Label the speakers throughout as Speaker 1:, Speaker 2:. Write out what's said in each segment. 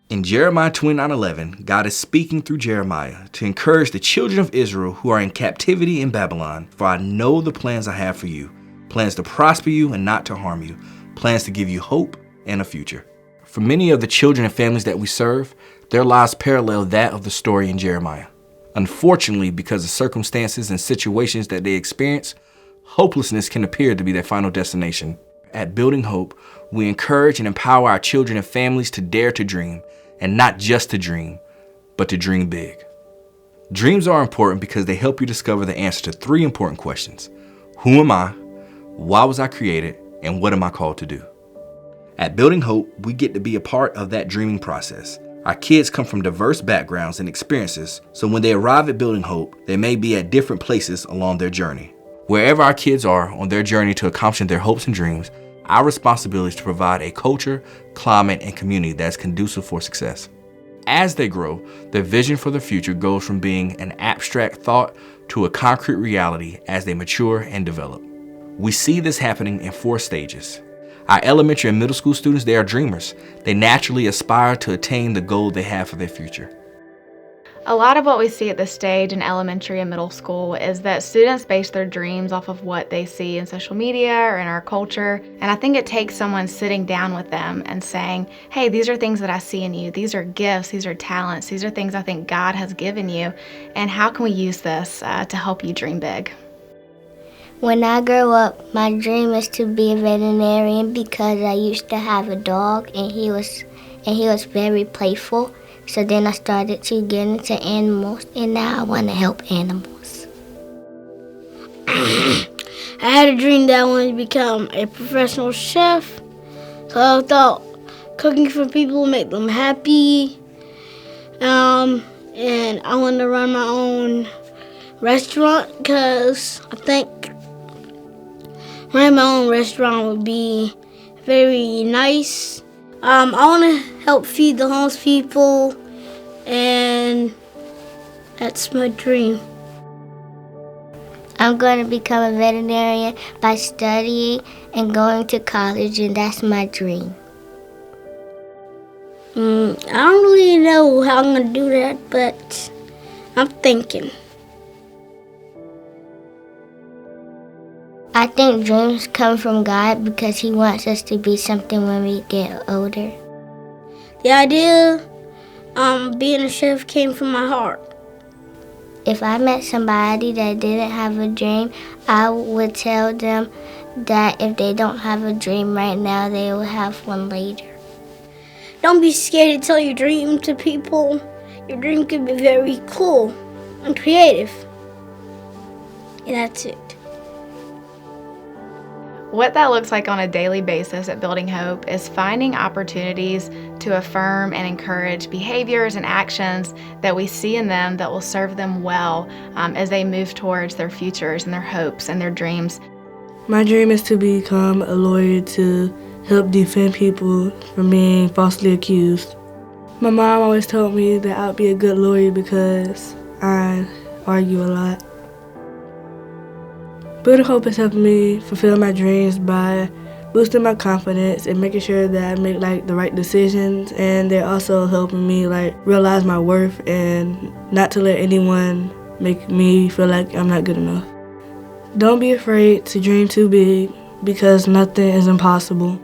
Speaker 1: In Jeremiah 29:11, God is speaking through Jeremiah to encourage the children of Israel who are in captivity in Babylon. For I know the plans I have for you, plans to prosper you and not to harm you, plans to give you hope and a future. For many of the children and families that we serve, their lives parallel that of the story in Jeremiah. Unfortunately, because of circumstances and situations that they experience, hopelessness can appear to be their final destination. At Building Hope, we encourage and empower our children and families to dare to dream, and not just to dream, but to dream big. Dreams are important because they help you discover the answer to 3 important questions. Who am I? Why was I created? And what am I called to do? At Building Hope, we get to be a part of that dreaming process. Our kids come from diverse backgrounds and experiences, so when they arrive at Building Hope, they may be at different places along their journey. Wherever our kids are on their journey to accomplishing their hopes and dreams, our responsibility is to provide a culture, climate, and community that is conducive for success. As they grow, their vision for the future goes from being an abstract thought to a concrete reality as they mature and develop. We see this happening in 4 stages. Our elementary and middle school students, they are dreamers. They naturally aspire to attain the goal they have for their future.
Speaker 2: A lot of what we see at this stage in elementary and middle school is that students base their dreams off of what they see in social media or in our culture. And I think it takes someone sitting down with them and saying, hey, these are things that I see in you. These are gifts. These are talents. These are things I think God has given you. And how can we use this to help you dream big?
Speaker 3: When I grow up, my dream is to be a veterinarian because I used to have a dog and he was very playful. So then I started to get into animals, and now I want to help animals.
Speaker 4: I had a dream that I wanted to become a professional chef. So I thought cooking for people would make them happy. And I want to run my own restaurant because I think running my own restaurant would be very nice. I want to help feed the homeless people, and that's my dream.
Speaker 3: I'm going to become a veterinarian by studying and going to college, and that's my dream.
Speaker 4: I don't really know how I'm going to do that, but I'm thinking.
Speaker 3: I think dreams come from God because He wants us to be something when we get older.
Speaker 4: The idea being a chef came from my heart.
Speaker 3: If I met somebody that didn't have a dream, I would tell them that if they don't have a dream right now, they will have one later.
Speaker 4: Don't be scared to tell your dream to people. Your dream can be very cool and creative. And that's it.
Speaker 2: What that looks like on a daily basis at Building Hope is finding opportunities to affirm and encourage behaviors and actions that we see in them that will serve them well as they move towards their futures and their hopes and their dreams.
Speaker 5: My dream is to become a lawyer to help defend people from being falsely accused. My mom always told me that I would be a good lawyer because I argue a lot. Building Hope is helping me fulfill my dreams by boosting my confidence and making sure that I make the right decisions, and they're also helping me realize my worth and not to let anyone make me feel like I'm not good enough. Don't be afraid to dream too big because nothing is impossible.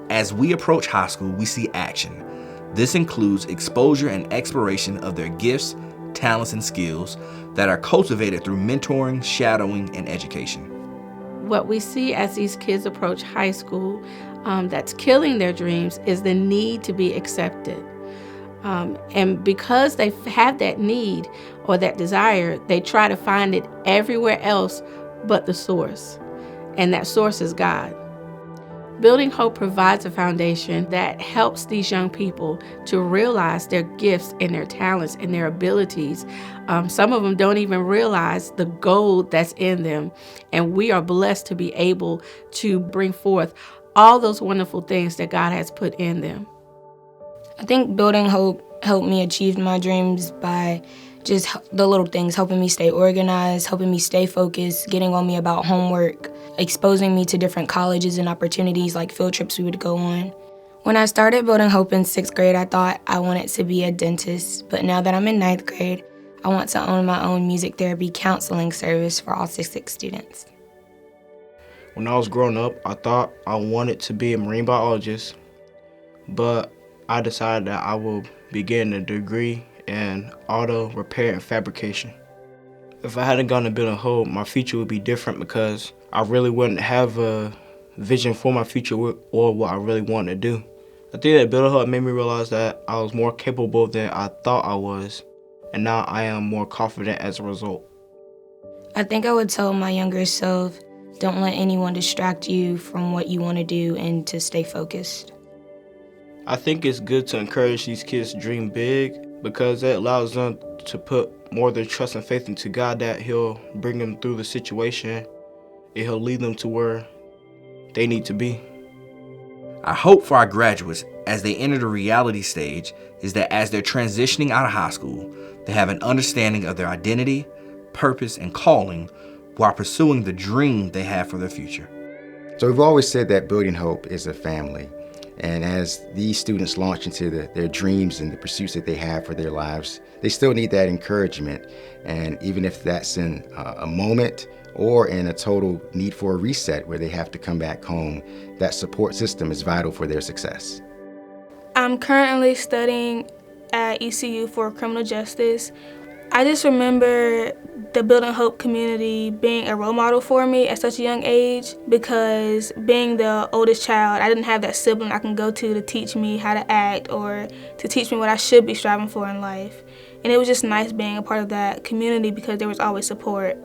Speaker 1: As we approach high school, we see action. This includes exposure and exploration of their gifts, talents, and skills that are cultivated through mentoring, shadowing, and education.
Speaker 6: What we see as these kids approach high school that's killing their dreams is the need to be accepted. And because they have that need or that desire, they try to find it everywhere else but the source. And that source is God. Building Hope provides a foundation that helps these young people to realize their gifts and their talents and their abilities. Some of them don't even realize the gold that's in them. And we are blessed to be able to bring forth all those wonderful things that God has put in them.
Speaker 7: I think Building Hope helped me achieve my dreams by just the little things, helping me stay organized, helping me stay focused, getting on me about homework, exposing me to different colleges and opportunities like field trips we would go on. When I started Building Hope in 6th grade, I thought I wanted to be a dentist, but now that I'm in 9th grade, I want to own my own music therapy counseling service for autistic students.
Speaker 8: When I was growing up, I thought I wanted to be a marine biologist, but I decided that I will be getting a degree in auto repair and fabrication. If I hadn't gone to Building Hope, my future would be different because I really wouldn't have a vision for my future or what I really wanted to do. I think that Building Hope made me realize that I was more capable than I thought I was, and now I am more confident as a result.
Speaker 7: I think I would tell my younger self, don't let anyone distract you from what you want to do and to stay focused.
Speaker 8: I think it's good to encourage these kids to dream big because that allows them to put more of their trust and faith into God, that He'll bring them through the situation and He'll lead them to where they need to be.
Speaker 1: Our hope for our graduates as they enter the reality stage is that as they're transitioning out of high school, they have an understanding of their identity, purpose, and calling while pursuing the dream they have for their future.
Speaker 9: So we've always said that Building Hope is a family. And as these students launch into their dreams and the pursuits that they have for their lives, they still need that encouragement. And even if that's in a moment or in a total need for a reset where they have to come back home, that support system is vital for their success.
Speaker 10: I'm currently studying at ECU for criminal justice. I just remember the Building Hope community being a role model for me at such a young age because being the oldest child, I didn't have that sibling I can go to teach me how to act or to teach me what I should be striving for in life. And it was just nice being a part of that community because there was always support.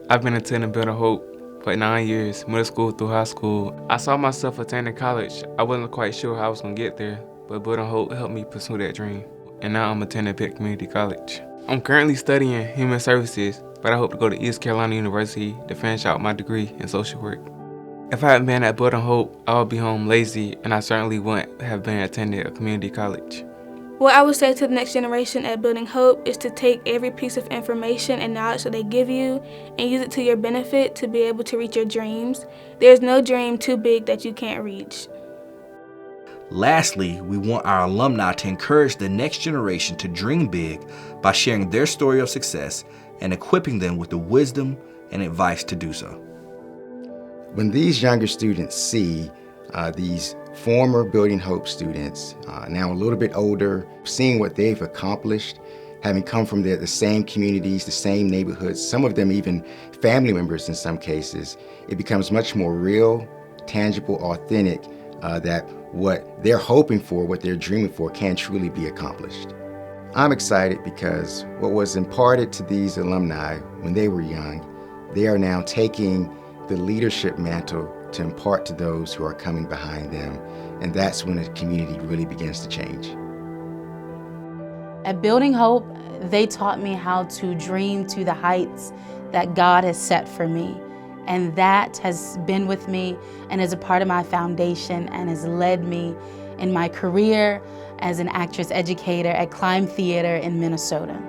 Speaker 11: I've been attending Building Hope for 9 years, middle school through high school. I saw myself attending college. I wasn't quite sure how I was going to get there, but Building Hope helped me pursue that dream. And now I'm attending Pitt Community College. I'm currently studying human services, but I hope to go to East Carolina University to finish out my degree in social work. If I hadn't been at Building Hope, I would be home lazy, and I certainly wouldn't have been attending a community college.
Speaker 10: What I would say to the next generation at Building Hope is to take every piece of information and knowledge that they give you and use it to your benefit to be able to reach your dreams. There's no dream too big that you can't reach.
Speaker 1: Lastly, we want our alumni to encourage the next generation to dream big by sharing their story of success and equipping them with the wisdom and advice to do so.
Speaker 9: When these younger students see these former Building Hope students, now a little bit older, seeing what they've accomplished, having come from the same communities, the same neighborhoods, some of them even family members in some cases, it becomes much more real, tangible, authentic, that what they're hoping for, what they're dreaming for, can truly be accomplished. I'm excited because what was imparted to these alumni when they were young, they are now taking the leadership mantle to impart to those who are coming behind them, and that's when a community really begins to change.
Speaker 12: At Building Hope, they taught me how to dream to the heights that God has set for me. And that has been with me and is a part of my foundation and has led me in my career as an actress educator at Climb Theater in Minnesota.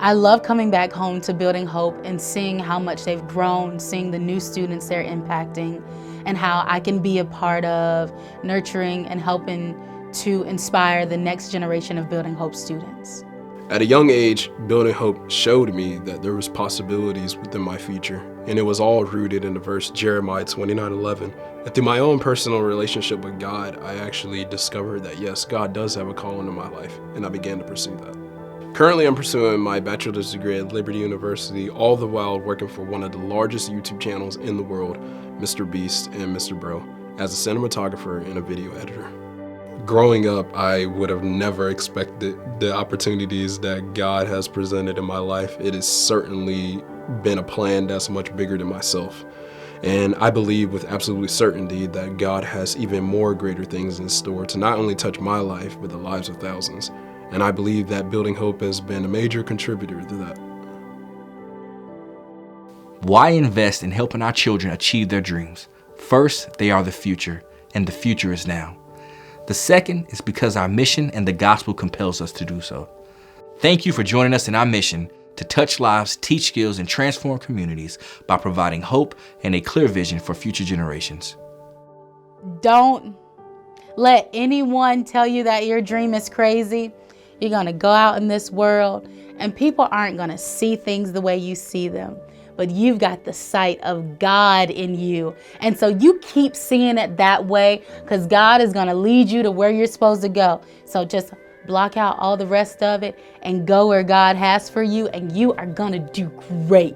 Speaker 12: I love coming back home to Building Hope and seeing how much they've grown, seeing the new students they're impacting, and how I can be a part of nurturing and helping to inspire the next generation of Building Hope students.
Speaker 13: At a young age, Building Hope showed me that there was possibilities within my future, and it was all rooted in the verse Jeremiah 29:11. And through my own personal relationship with God, I actually discovered that yes, God does have a calling in my life, and I began to pursue that. Currently, I'm pursuing my bachelor's degree at Liberty University, all the while working for one of the largest YouTube channels in the world, Mr. Beast and Mr. Bro, as a cinematographer and a video editor. Growing up, I would have never expected the opportunities that God has presented in my life. It has certainly been a plan that's much bigger than myself. And I believe with absolute certainty that God has even more greater things in store to not only touch my life, but the lives of thousands. And I believe that Building Hope has been a major contributor to that.
Speaker 1: Why invest in helping our children achieve their dreams? First, they are the future, and the future is now. The second is because our mission and the gospel compels us to do so. Thank you for joining us in our mission to touch lives, teach skills, and transform communities by providing hope and a clear vision for future generations.
Speaker 12: Don't let anyone tell you that your dream is crazy. You're going to go out in this world and people aren't going to see things the way you see them. But you've got the sight of God in you. And so you keep seeing it that way because God is going to lead you to where you're supposed to go. So just block out all the rest of it and go where God has for you, and you are going to do great.